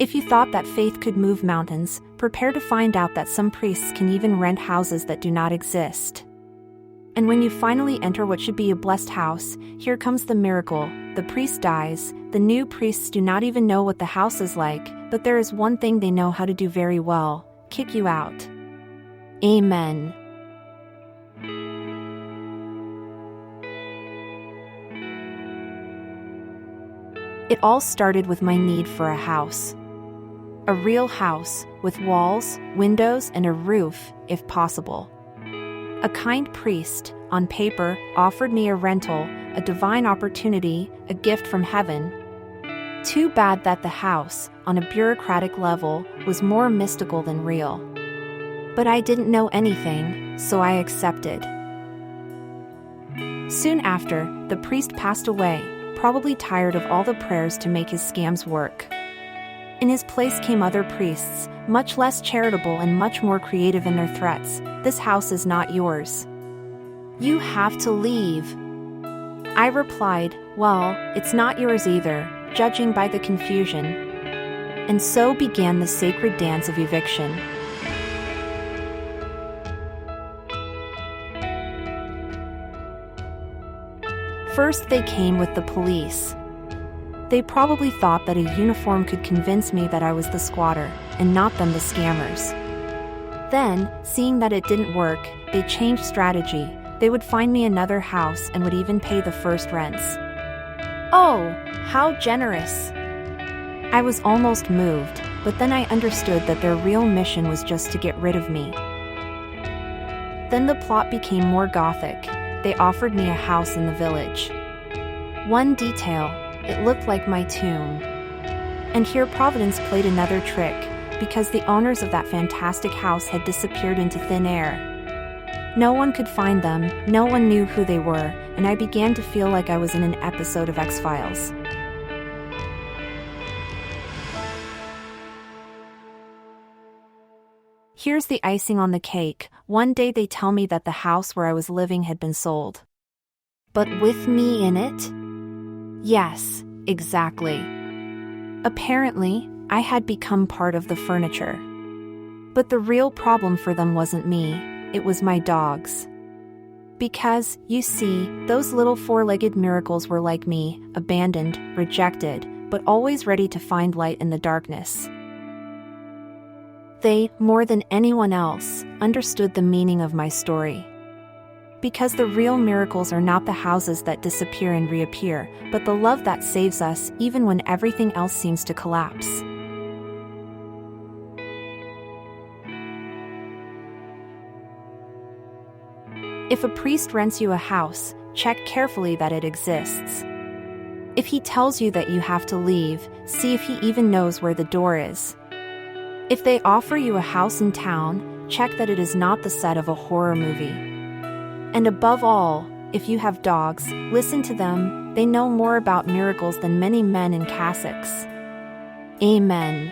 If you thought that faith could move mountains, prepare to find out that some priests can even rent houses that do not exist. And when you finally enter what should be a blessed house, here comes the miracle. The priest dies. The new priests do not even know what the house is like, but there is one thing they know how to do very well: kick you out. Amen. It all started with my need for a house. A real house, with walls, windows, and a roof, if possible. A kind priest, on paper, offered me a rental, a divine opportunity, a gift from heaven. Too bad that the house, on a bureaucratic level, was more mystical than real. But I didn't know anything, so I accepted. Soon after, the priest passed away, probably tired of all the prayers to make his scams work. In his place came other priests, much less charitable and much more creative in their threats. This house is not yours. You have to leave. I replied, well, it's not yours either, judging by the confusion. And so began the sacred dance of eviction. First they came with the police. They probably thought that a uniform could convince me that I was the squatter, and not them the scammers. Then, seeing that it didn't work, they changed strategy. They would find me another house and would even pay the first rents. Oh, how generous! I was almost moved, but then I understood that their real mission was just to get rid of me. Then the plot became more gothic. They offered me a house in the village. One detail: it looked like my tomb. And here Providence played another trick, because the owners of that fantastic house had disappeared into thin air. No one could find them, no one knew who they were, and I began to feel like I was in an episode of X-Files. Here's the icing on the cake. One day they tell me that the house where I was living had been sold. But with me in it? Yes, exactly. Apparently, I had become part of the furniture. But the real problem for them wasn't me, it was my dogs. Because, you see, those little four-legged miracles were like me, abandoned, rejected, but always ready to find light in the darkness. They, more than anyone else, understood the meaning of my story. Because the real miracles are not the houses that disappear and reappear, but the love that saves us even when everything else seems to collapse. If a priest rents you a house, check carefully that it exists. If he tells you that you have to leave, see if he even knows where the door is. If they offer you a house in town, check that it is not the set of a horror movie. And above all, if you have dogs, listen to them. They know more about miracles than many men in cassocks. Amen.